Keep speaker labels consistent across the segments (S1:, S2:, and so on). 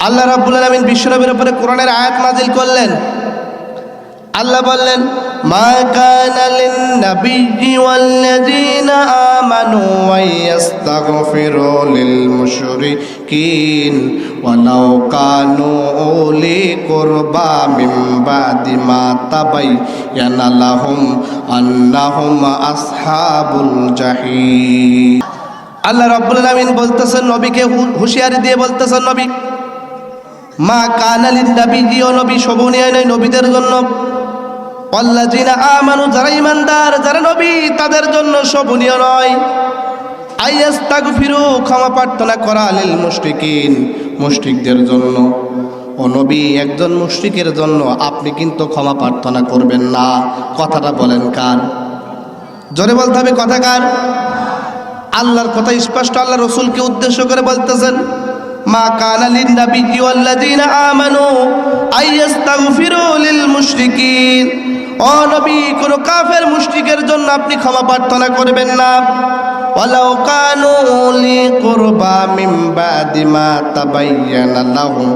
S1: আল্লাহ রাব্বুল আলামিন বিশ্বনবীর উপরে কোরআনের আয়াত নাযিল করলেন। আল্লাহ বললেন, মা কানা লিন-নাবিয়্যি ওয়াল্লাযীনা আমানু ওয়ায়াস্তাগফিরু লিল মুশরিকিন ওয়ালাউ কানু উলি কুরবা মিন বাদি মা তাবায়্যানা লাহুম আন্নাহুম আসহাবুল জাহিম। আল্লাহ রাব্বুল আলামিন বলতেছেন, নবীকে হুঁশিয়ারি দিয়ে বলতেছেন, নবী মা কানা লিন-নাবিয়্যি, ও নবী শোভনীয় নয় নবীদের জন্য, ওয়াল্লাযীনা আমানু যারা ঈমানদার যারা নবী তাদের জন্য শোভনীয় নয়, আইয়াস্তাগফিরু ক্ষমা প্রার্থনা করা, লিল মুশরিকিন মুশরিকদের জন্য। ও নবী, একজন মুশরিকের জন্য আপনি কিন্তু ক্ষমা প্রার্থনা করবেন না। কথাটা বলেন কার? জোরে বলতে হবে, কথা কার? আল্লাহর কথা স্পষ্ট আল্লাহ রাসূলকে উদ্দেশ্য করে বলতেছেন, মা কানা লিন-নাবিয়্যি ওয়াল্লাযীনা আমানু আইয়াস্তাগফিরু লিল মুশরিকিন। ও নবী, কোন কাফের মুশরিকের জন্য আপনি ক্ষমা প্রার্থনা করবেন না। ওয়ালাউ কানু লি কুরবা মিন বাদি মা তাবায়্যানা লাহুম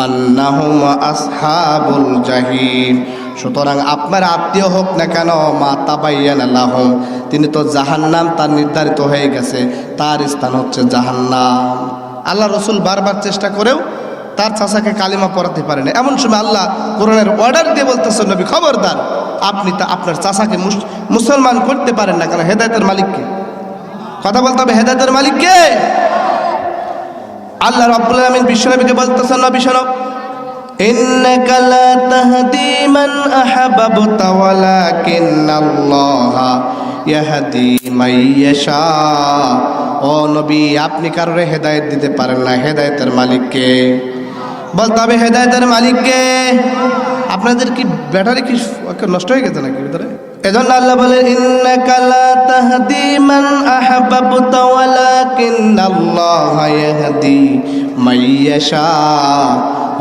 S1: আন্নাহুম আসহাবুল জাহিম। সুতরাং আপনার আত্মীয় হোক না কেন, মা তাবায়্যানা লাহুম, তিনি তো জাহান্নাম তার নির্ধারিত হয়ে গেছে, তার স্থান হচ্ছে জাহান্নাম। আল্লাহ রসুল বারবার চেষ্টা করেও তার চাচাকে কালিমা পড়াতে পারেন। এমন সময় আল্লাহ কোরআনের অর্ডার দিয়ে বলতেছেন, নবী খবরদার, আপনি তা আপনার চাচাকে মুসলমান করতে পারেন না, কেন হেদায়েতের মালিককে। কথা বলতে হবে, হেদায়েতের মালিককে। আল্লাহ রাব্বুল আলামিন বিশ্বনবীকে বলতেছেন, নবী শোনো, ইন্নাকা লা তাহদি মান আহাব্বাতা ওয়ালাকিন্নাল্লাহা ইয়াহদি মাইয়াশা। ও নবী, আপনি কারোরে হেদায়েত দিতে পারেন না, হেদায়েতের মালিককে। বলতে হবে, হেদায়েতের মালিককে। আপনাদের কি ব্যাটারি কি নষ্ট হয়ে গেছে নাকি ভিতরে? এজন্য আল্লাহ বলেন, ইন্নাকা লা তাহদি মান আহাব্বাতা ওয়ালাকিন্নাল্লাহা ইয়াহদি মাইয়াশা।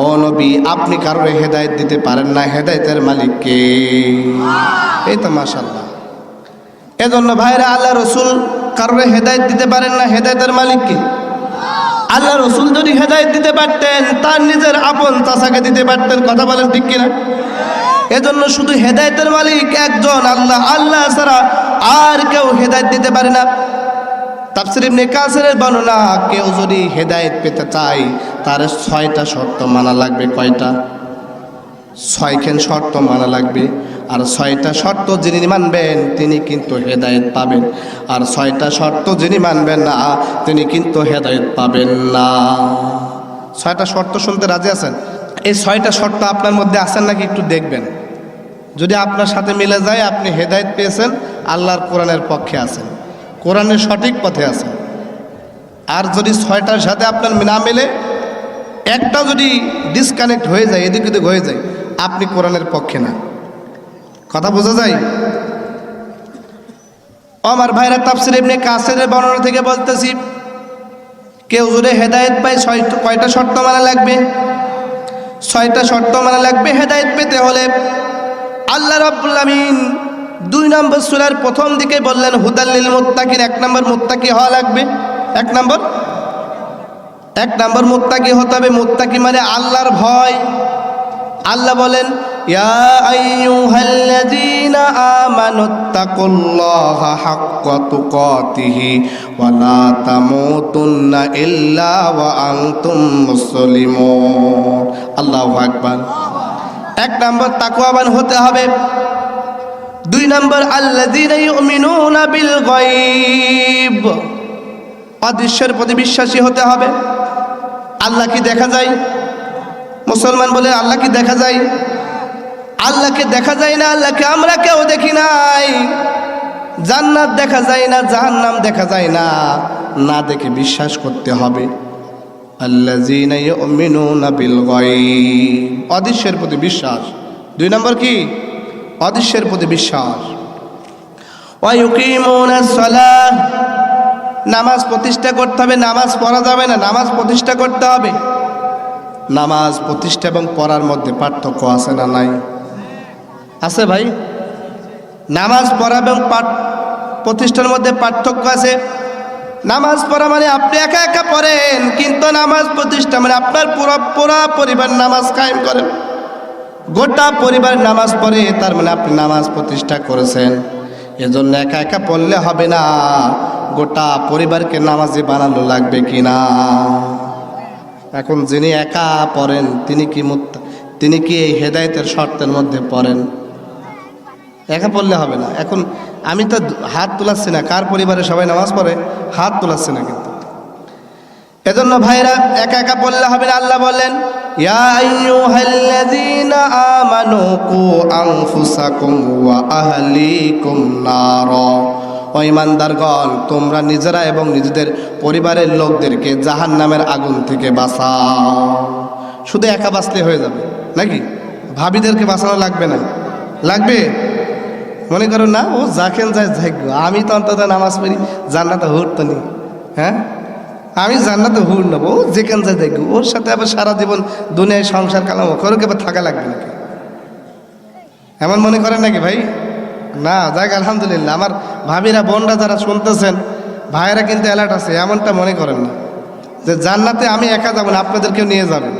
S1: ও নবী, আপনি কারোরে হেদায়েত দিতে পারেন না, হেদায়েতের মালিককে। এই তো মাশাআল্লাহ। এজন্য ভাইরা, আল্লাহ রসুল কারোরে হেদায়েত দিতে পারেন না, হেদায়েতের মালিককে। আল্লাহ রসুল যদি হেদায়েত দিতে পারতেন, তার নিজের আপন চাচাকে দিতে পারতেন। কথা বলেন ঠিক কিনা? এজন্য শুধু হেদায়েতের মালিক একজন আল্লাহ, আল্লাহ ছাড়া আর কেউ হেদায়েত দিতে পারে না। তাফসীর ইবনে কাসিরের বর্ণনা, কেউ যদি হেদায়েত পেতে চায় তার 6টা শর্ত মানা লাগবে। কয়টা? 6খান শর্ত মানা লাগবে। আর 6টা শর্ত যিনি মানবেন তিনি কিন্তু হেদায়েত পাবেন, আর 6টা শর্ত যিনি মানবেন না তিনি কিন্তু হেদায়েত পাবেন না। 6টা শর্ত শুনতে রাজি আছেন? এই 6টা শর্ত আপনার মধ্যে আছেন নাকি একটু দেখবেন। যদি আপনার সাথে মিলে যায়, আপনি হেদায়েত পেয়েছেন, আল্লাহর কোরআনের পক্ষে আছেন, কোরআনের সঠিক পথে আছেন। আর যদি 6টার সাথে আপনার না মেলে, একটা যদি ডিসকানেক্ট হয়ে যায়, এদিক ওদিক হয়ে যায়, আপনি কোরআনের পক্ষে না। কথা বোঝা যায়? আমার ভাইরা, তাফসীর ইবনে কাসিরের বর্ণনা থেকে বলতেছি, কেউ যদি হেদায়েত পায়, কয়টা শর্ত মানা লাগবে? 6টা শর্ত মানা লাগবে হেদায়েত পেতে হলে। আল্লাহ রাব্বুল আমিন 2 নম্বর সূরার প্রথম দিকে বললেন, হুদাল লিল মুত্তাকিন। 1 নম্বর মুত্তাকি হওয়া লাগবে। 1 নম্বর মুত্তাকি হতে হবে। মুত্তাকি মানে আল্লাহর ভয়। আল্লাহ বলেন, ইয়া আইয়ুহাল্লাযীনা আমানুত্তাকুল্লাহা হাক্কা তুকাতিহি ওয়া লা তামুতুন্না ইল্লা ওয়া আনতুম মুসলিমুন। আল্লাহু আকবার। 1 নম্বর তাকওয়াবান হতে হবে। 2 নম্বর আল্লাযীনা ইউমিনুনা বিল গায়ব, অদৃশ্যের প্রতি বিশ্বাসী হতে হবে। আল্লাহ কি দেখা যায়? মুসলমান বলে, আল্লাহ কি দেখা যায়? আল্লাহকে দেখা যায় না, আল্লাহকে আমরা কেউ দেখি নাই। জান্নাত দেখা যায় না, জাহান্নাম দেখা যায় না, না দেখে বিশ্বাস করতে হবে। আল্লাযীনা ইউমিনুনা বিল গায়ব, অদৃশ্যের প্রতি বিশ্বাস। 2 নম্বর কি? অদৃশ্যের প্রতি বিশ্বাস। ওয়া ইউকিমুনাস সালাহ, নামাজ প্রতিষ্ঠা করতে হবে। নামাজ পড়া যাবে না, নামাজ প্রতিষ্ঠা করতে হবে। নামাজ প্রতিষ্ঠা এবং পড়ার মধ্যে পার্থক্য আছে না নাই? আছে ভাই। নামাজ পড়া এবং প্রতিষ্ঠার মধ্যে পার্থক্য আছে। নামাজ পড়া মানে আপনি একা একা পড়েন, কিন্তু নামাজ প্রতিষ্ঠা মানে আপনার পুরা পরিবার নামাজ কায়েম করেন, গোটা পরিবার নামাজ পড়ে, তার মানে আপনি নামাজ প্রতিষ্ঠা করেছেন। এজন্য একা একা পড়লে হবে না, গোটা পরিবারকে নামাজি বানানো লাগবে কিনা। এখন যিনি একা পড়েন তিনি কি এই হেদায়েতের শর্তের মধ্যে পড়েন? একা পড়লে হবে না। এখন আমি তো হাত তোলাচ্ছি না, কার পরিবারে সবাই নামাজ পড়ে হাত তোলাচ্ছি না, কিন্তু এজন্য ভাইরা একা একা পড়লে হবে না। আল্লাহ বলেন, ইয়া আইয়ুহাল্লাযীনা আমানু কু আনফুসাকুম ওয়া আহলিকুম নার। ও ঈমানদারগণ, তোমরা নিজেরা এবং নিজেদের পরিবারের লোকদেরকে জাহান্নামের আগুন থেকে বাঁচাও। শুধু একা বাঁচলে হয়ে যাবে নাকি? ভাবিদেরকে বাঁচানো লাগবে না? লাগবে? মনে করো না, ও যাকেন যায় যাই, আমি তো অন্তত নামাজ পড়ি, জান্নাতে হুর তো নেই। হ্যাঁ, আমি জান্নাতে হুর নেবো, ও যেখান যায় দেখবো, ওর সাথে আবার সারা জীবন দুনিয়ায় সংসার কালাম ওকে আবার থাকা লাগবে নাকি? এমন মনে করেন নাকি ভাই? না, যাক আলহামদুলিল্লাহ, আমার ভাবিরা বোনরা যারা শুনতেছেন, ভাইয়েরা কিন্তু অ্যালার্ট আছে, এমনটা মনে করেন না যে জান্নাতে আমি একা যাবো না, আপনাদেরকেও নিয়ে যাবেন।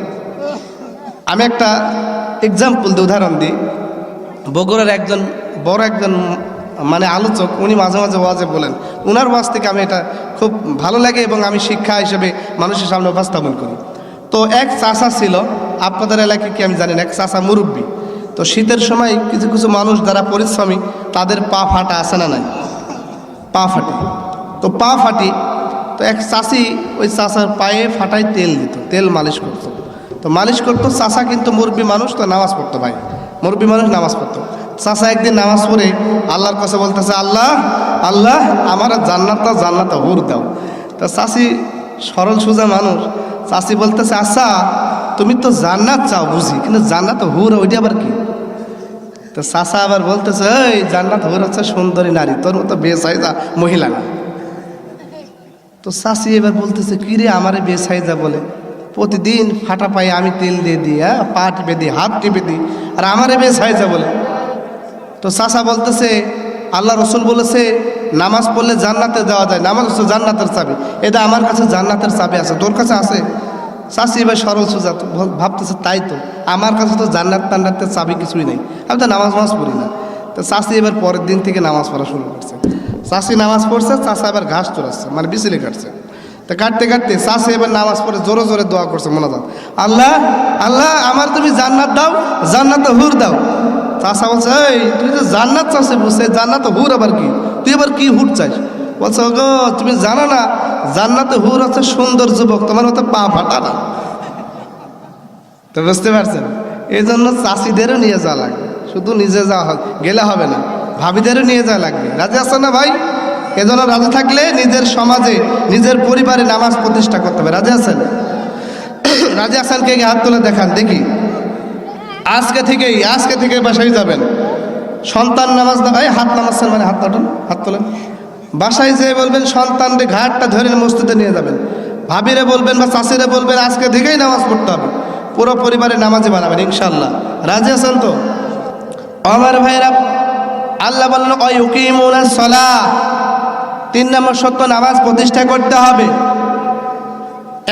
S1: আমি একটা এক্সাম্পল দিয়ে উদাহরণ দিই। বগুড়ার বড় একজন মানে আলোচক, উনি মাঝে মাঝে ওয়াজে বলেন, উনার ওয়াজ থেকে আমি এটা খুব ভালো লাগে এবং আমি শিক্ষা হিসেবে মানুষের সামনে উপস্থাপন করি। তো এক চাচা ছিল, আপনাদের এলাকায় কি আমি জানি না, এক চাচা মুরব্বী। তো শীতের সময় কিছু কিছু মানুষ যারা পরিশ্রমী, তাদের পা ফাটা আছে না নাই? পা ফাটে। তো পা ফাটি, তো এক চাচি ওই চাচার পায়ে ফাটায় তেল দিত, তেল মালিশ করতো। তো মালিশ করতো চাচা, কিন্তু মুরব্বী মানুষ, তো নামাজ পড়তো ভাই, মুরব্বী মানুষ নামাজ পড়তো। চাচা একদিন নামাজ পড়ে আল্লাহর কাছে বলতেছে, আল্লাহ আল্লাহ আমার জান্নাতে হুর দাও। তা চাচি সরল সোজা মানুষ, চাচি বলতেছে, আচ্ছা তুমি তো জান্নাত চাও বুঝি, কিন্তু জান্নাতে হুর ওইটা আবার কি? তো চাচা আবার বলতেছে, এই জান্নাত হুর হচ্ছে সুন্দরী নারী, তোর মতো বেসাইজা মহিলা না। তো চাচি এবার বলতেছে, কি রে আমারে বেসাইজা বলে? প্রতিদিন ফাটা পায়ে আমি তেল দিয়ে দিই, পা টিপে দিই, হাত টিপে দিই, আর আমারে বেসাইজা বলে। তো চাচা বলতেছে, আল্লাহ রসুল বলেছে নামাজ পড়লে জান্নাতে যাওয়া যায়, নামাজ হচ্ছে জান্নাতের চাবি, এটা আমার কাছে জান্নাতের চাবি আছে, তোর কাছে আছে? চাচি এবার সরল সোজা ভাবতেছে, তাই তো, আমার কাছে তো জান্নাতের চাবি কিছুই নেই, আমি তো নামাজ পড়ি না। তো চাচি এবার পরের দিন থেকে নামাজ পড়া শুরু করছে। চাচি নামাজ পড়ছে, চাচা এবার ঘাস চড়াচ্ছে, মানে বিচলি কাটছে। তো কাটতে কাটতে চাচি এবার নামাজ পড়ে জোরে জোরে দোয়া করছে, মোনাজাত, আল্লাহ আল্লাহ আমার তুমি জান্নাত দাও, জান্নাতে হুর দাও। চাচা বলছে, এই তুই যে জান্নাত চাষে বলছে, জান্নাতে হুর আবার কি? তুই আবার কি হুর চাইছ? বলছে, ওগো তুমি জানো না, জান্নাতে হুর হচ্ছে সুন্দর যুবক, তোমার মতো পা ফাটা না। তো বুঝতে পারছেন, এই জন্য চাষিদেরও নিয়ে যাওয়া লাগবে, শুধু নিজে যাওয়া গেলে হবে না, ভাবিদেরও নিয়ে যাওয়া লাগবে। রাজি আছেন না ভাই? এজন্য রাজি থাকলে নিজের সমাজে নিজের পরিবারে নামাজ প্রতিষ্ঠা করতে হবে। রাজি আছেন? রাজি আছেন কে? হাত তুলে দেখান দেখি। আজকে থেকে বাসায় যাবেন, সন্তান নামাজ দাঁড়ায়, হাত নামাচ্ছেন মানে হাত তোলেন। বাসায় যেয়ে বলবেন, সন্তানকে ঘাটটা ধরে মসজিদে নিয়ে যাবেন। ভাবিরে বলবেন বা চাষিরে বলবেন, আজকে থেকেই নামাজ পড়তে হবে, পুরো পরিবারে নামাজে বানাবেন ইনশাল্লাহ। রাজি আছেন তো আমার ভাইরা? আল্লাহ বললেন, ওয়ায়ুকিমুনাস সালাহ, 3 নম্বর শর্ত নামাজ প্রতিষ্ঠা করতে হবে।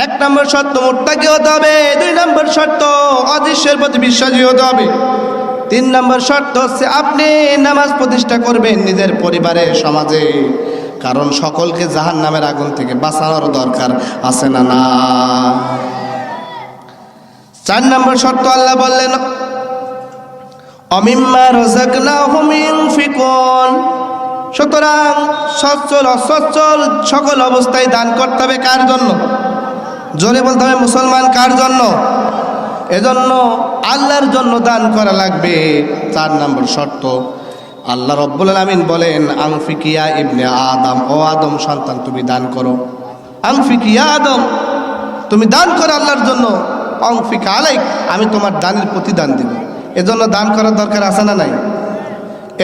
S1: 1 নম্বর শর্ত মুত্তাকি হতে হবে, 2 নম্বর শর্ত অদৃশ্যের প্রতি বিশ্বাসী হতে হবে, 3 নম্বর শর্ত হচ্ছে আপনি নামাজ প্রতিষ্ঠা করবেন নিজের পরিবারে, সমাজে, কারণ সকলকে জাহান্নামের আগুন থেকে বাঁচানোর দরকার আছে না? না। 4 নম্বর শর্ত আল্লাহ বললেন, অমিম্মা রাযাকনাহুম ইউনফিকুন, সুতরাং সচ্ছল অসচ্ছল সকল অবস্থায় দান করতে হবে। কার জন্য? জোরে বলতে হবে, মুসলমান কার জন্য? এজন্য আল্লাহর জন্য দান করা লাগবে। 4 নম্বর শর্ত আল্লাহ রাব্বুল আলামিন বলেন, আনফিকিয়া ইবনে আদম, ও আদম সন্তান তুমি দান করো। আনফিকিয়া আদম, তুমি দান করো আল্লাহর জন্য। আনফিক আলাইক, আমি তোমার দানের প্রতিদান দিব। এজন্য দান করার দরকার আছে না নাই?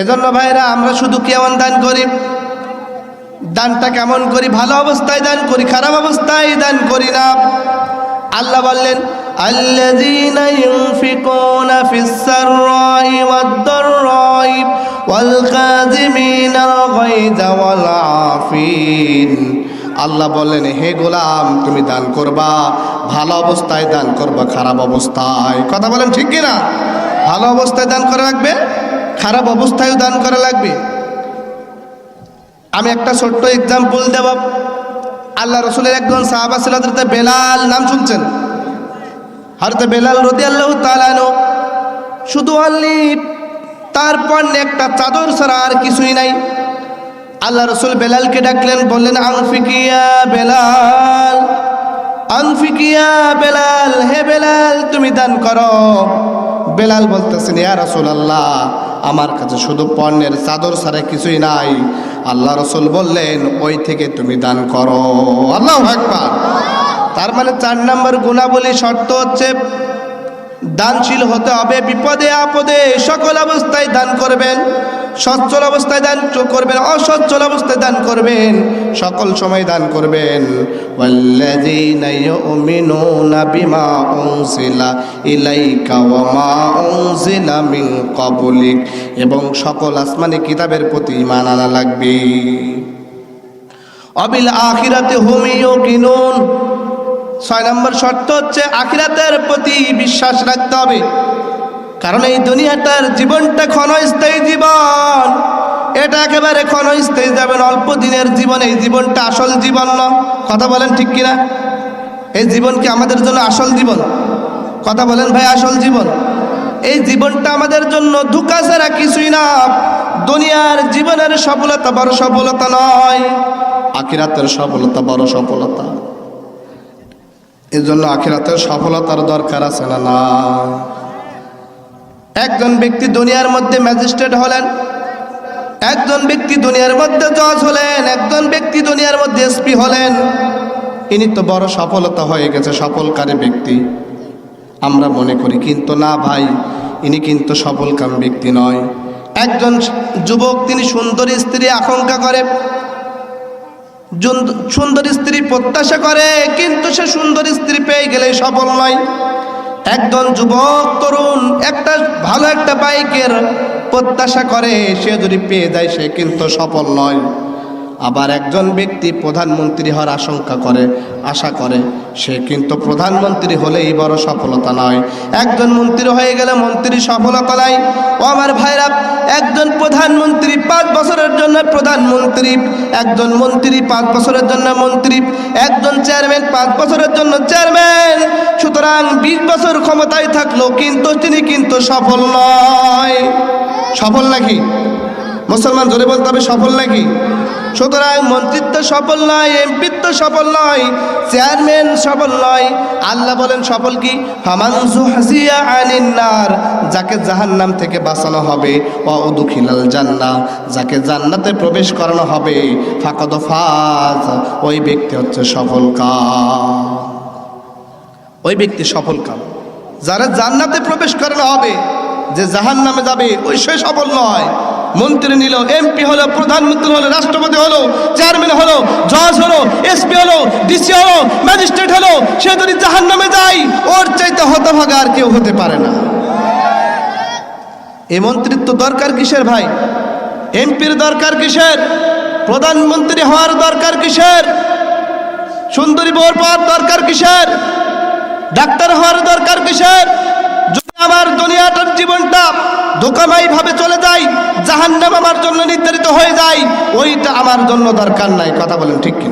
S1: এজন্য ভাইরা আমরা শুধু কেমন দান করি, দানটা কেমন করি? ভালো অবস্থায় দান করি, খারাপ অবস্থায় দান করি না। আল্লাহ বললেন, আল্লাযীনা ইউনফিকুনা ফিস সাররাই ওয়াদ দাররাই ওয়াল কাযিমিনাল গায়যা ওয়াল আফিন আল্লাহ বললেন, হে গোলাম, তুমি দান করবা, ভালো অবস্থায় দান করবা, খারাপ অবস্থায়। কথা বলেন ঠিক কিনা? ভালো অবস্থায় দান করা লাগবে, খারাপ অবস্থায়ও দান করা লাগবে। আমি একটা ছোট্ট এক্সাম্পল দেব। আল্লাহ রসুলের একজন সাহাবা ছিল হযরত বেলাল, নাম শুনছেন? হযরত বেলাল রাদিয়াল্লাহু তাআলা আনহু শুধু অনলি তারপর একটা চাদর ছাড়া আর কিছুই নাই। আল্লাহ রসুল বেলালকে ডাকলেন, বললেন, আনফিকিয়া বেলাল, আনফিকিয়া বেলাল, হে বেলাল তুমি দান করো। বেলাল বলতেছেন, ইয়া রাসূলুল্লাহ, আমার কাছে শুধু পণ্যের চাদর ছাড়া কিছুই নাই। আল্লাহ রসুল বললেন, ওই থেকে তুমি দান করো। আল্লাহু আকবার। তার মানে 4 নম্বর গুণাবলী শর্ত হচ্ছে দানশীল হতে হবে। বিপদে আপদে সকল অবস্থায় দান করবেন, সচ্ছল অবস্থায় দান করবেন, অসচ্ছল অবস্থায় দান করবেন, সকল সময় দান করবেন। ওয়াল্লাযীনা ইউমিনুনা বিমা উনজিলা ইলাইকা ওয়া মা উনজিলা মিন ক্বাবলিক, এবং সকল আসমানি কিতাবের প্রতি ঈমান আনা লাগবে। অবিল আখিরাতি হুম ইউকিনুন, 6 নম্বর শর্ত হচ্ছে আখিরাতের প্রতি বিশ্বাস রাখতে হবে। কারণ এই দুনিয়াটার জীবনটা ক্ষণস্থায়ী জীবন, এটা একেবারে ক্ষণস্থায়ী যাবেন, অল্প দিনের জীবন। এই জীবনটা আসল জীবন নয়। কথা বলেন ঠিক কিনা? এই জীবন কি আমাদের জন্য আসল জীবন? কথা বলেন ভাই, আসল জীবন? এই জীবনটা আমাদের জন্য ধোঁকা ছাড়া কিছুই না। দুনিয়ার জীবনের সফলতা বড় সফলতা নয়, আখিরাতের সফলতা বড় সফলতা। এই জন্য আখিরাতের সফলতার দরকার আছে না? না। একজন ব্যক্তি দুনিয়ার মধ্যে ম্যাজিস্ট্রেট হলেন, একজন ব্যক্তি দুনিয়ার মধ্যে জজ হলেন, একজন ব্যক্তি দুনিয়ার মধ্যে এসপি হলেন, ইনি তো বড় সফলতা হয়ে গেছে, সফলকারী ব্যক্তি আমরা মনে করি। কিন্তু না ভাই, ইনি কিন্তু সফলকাম ব্যক্তি নয়। একজন যুবক, তিনি সুন্দরী স্ত্রী আকাঙ্ক্ষা করে, সুন্দর স্ত্রী প্রত্যাশা করে, কিন্তু সে সুন্দর স্ত্রী পেয়ে গেলে সফল নয়। একজন যুবক তরুণ একটা ভালো একটা বাইকের প্রত্যাশা করে, সে যদি পেয়ে যায় সে কিন্তু সফল নয়। আবার একজন ব্যক্তি প্রধানমন্ত্রী হওয়ার আশা করে, সে কিন্তু প্রধানমন্ত্রী হলেই বড় সফলতা নয়। একজন মন্ত্রী হয়ে গেলে মন্ত্রী সফলতা নাই। ও আমার ভাইরা, একজন প্রধানমন্ত্রী 5 বছরের জন্য প্রধানমন্ত্রী, একজন মন্ত্রী 5 বছরের জন্য মন্ত্রী, একজন চেয়ারম্যান 5 বছরের জন্য চেয়ারম্যান। সুতরাং 20 বছর ক্ষমতায় থাকলো, কিন্তু তিনি কিন্তু সফল নয়। সফল নাকি? মুসলমান জোরে বলতে হবে, সফল নাকি? সুতরাং মন্ত্রিত্ব সফল নয়, এমপিত্ব সফল নয়, চেয়ারম্যান সফল নয়। আল্লাহ বলেন সফল কি? ফামান যুহজিয়া আনিন নার, যাকে জাহান্নাম থেকে বাঁচানো হবে, ওয়া উদখিলাল জান্নাহ, যাকে জান্নাতে প্রবেশ করানো হবে, ফাকাদ ফাজ, ওই ব্যক্তি হচ্ছে সফল কাম। ওই ব্যক্তি সফল কাম। যারা জান্নাতে প্রবেশ করানো হবে, যে জাহান্নামে যাবে, ওই সে সফল নয়। মন্ত্রী নিল, এমপি হলো, প্রধানমন্ত্রী হলো, রাষ্ট্রপতি হলো, চেয়ারম্যান হলো, জজ হলো, এসপি হলো, ডিসি হলো, ম্যাজিস্ট্রেট হলো, সে যদি জাহান্নামে যায়, ওর চাইতে হতভাগা আর কেউ হতে পারে না। এই মন্ত্রিত্ব দরকার কিসের ভাই? এমপির দরকার কিসের? প্রধানমন্ত্রী হওয়ার দরকার কিসের? সুন্দরী বউর পাওয়ার দরকার কিসের? ডাক্তার হওয়ার দরকার কিসের? যদি আমার দুনিয়াটার জীবনটা ধোঁকাময় ভাবে চলে যায়, জাহান্নাম আমার জন্য নির্ধারিত হয়ে যায়, ওইটা আমার জন্য দরকার নাই। কথা বলেন ঠিক কিনা?